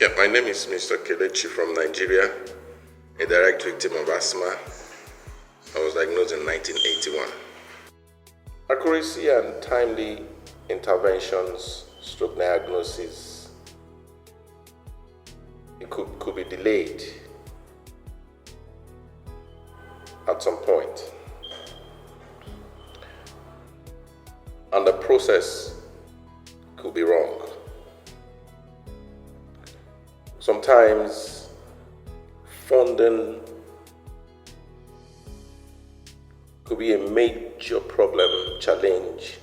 Yeah, my name is Mr. Kelechi from Nigeria, a direct victim of asthma. I was diagnosed in 1981. Accuracy and timely interventions, stroke diagnosis, it could be delayed at some point. And the process could be wrong. Sometimes funding could be a major problem, challenge,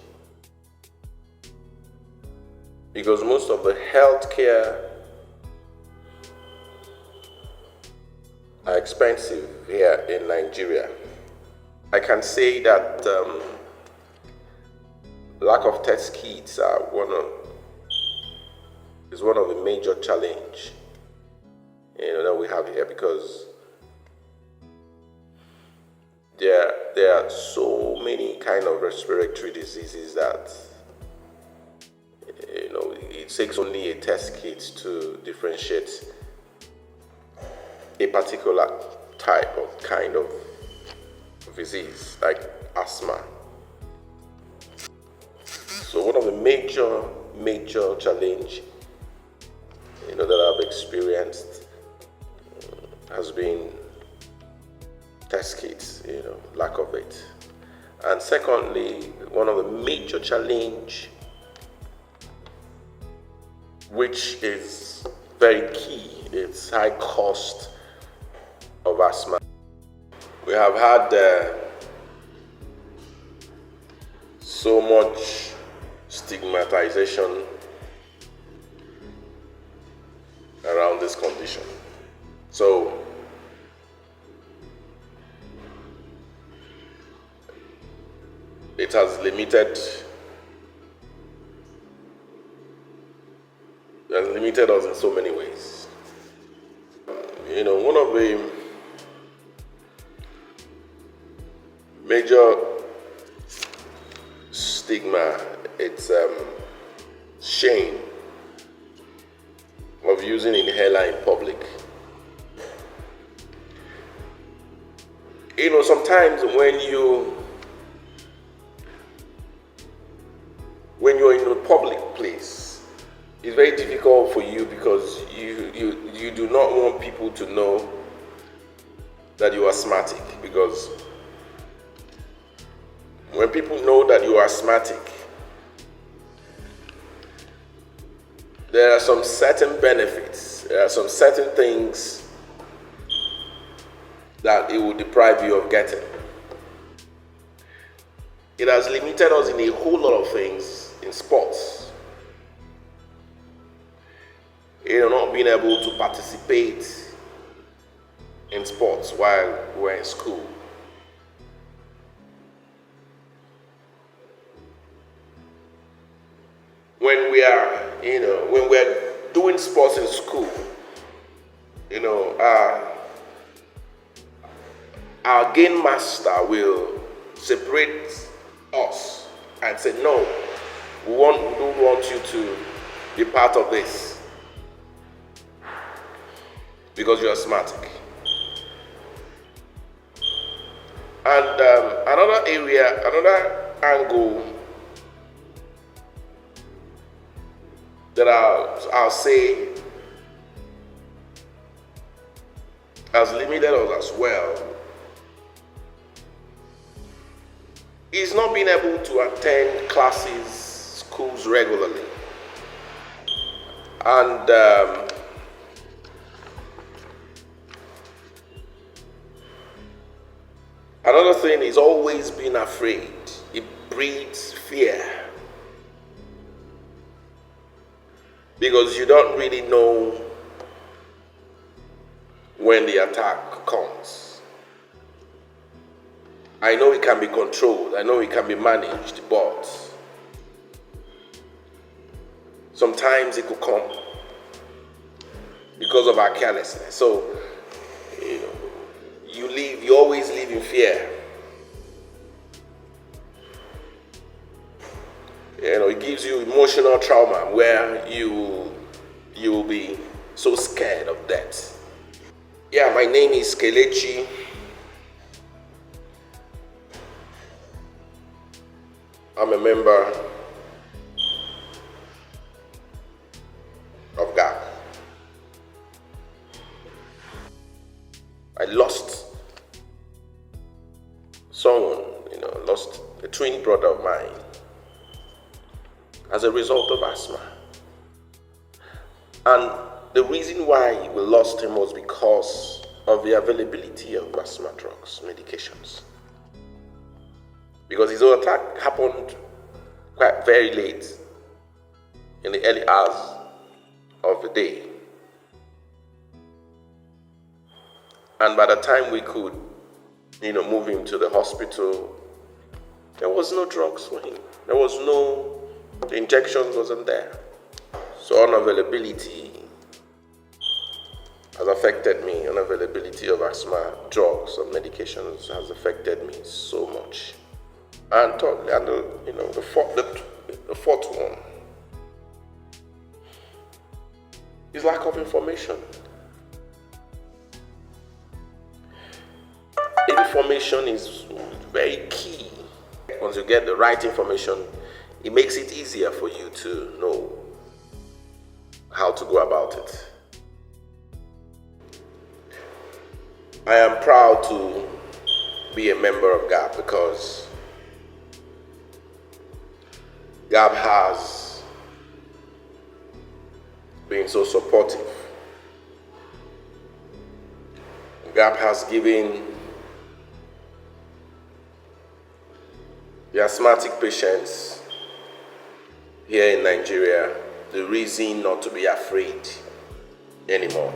because most of the healthcare are expensive here in Nigeria. I can say that lack of test kits is one of the major challenges that we have here, because there are so many kind of respiratory diseases that it takes only a test kit to differentiate a particular type of kind of disease like asthma. So one of the major challenge that I've experienced has been test kits, lack of it. And secondly, one of the major challenge, which is very key, it's high cost of asthma. We have had so much stigmatization around this condition. So it has limited us in so many ways. One of the major stigma, it's shame of using inhaler in public. Sometimes when you're in a public place, it's very difficult for you because you do not want people to know that you are asthmatic, because when people know that you are asthmatic, there are some certain benefits, there are some certain things that it will deprive you of getting. It has limited us in a whole lot of things in sports. Not being able to participate in sports while we're in school. When we're doing sports in school, our game master will separate us and say, no, we don't want you to be part of this because you're asthmatic. And another angle that I'll say has limited us as well is not being able to attend classes, schools regularly. And another thing is always being afraid. It breeds fear, because you don't really know when the attack comes. I know it can be controlled, I know it can be managed, but sometimes it could come because of our carelessness. So, you always live in fear. It gives you emotional trauma where you will be so scared of death. Yeah, my name is Kelechi. I'm a member of GAP. I lost someone, lost a twin brother of mine as a result of asthma. And the reason why we lost him was because of the availability of asthma drugs, medications. Because his own attack happened quite very late in the early hours of the day. And by the time we could, move him to the hospital, there was no drugs for him. The injections wasn't there. So unavailability has affected me. Unavailability of asthma drugs and medications has affected me so much. And the fourth one is lack of information. Information is very key. Once you get the right information, it makes it easier for you to know how to go about it. I am proud to be a member of GAP because GAP has been so supportive. GAP has given the asthmatic patients here in Nigeria the reason not to be afraid anymore.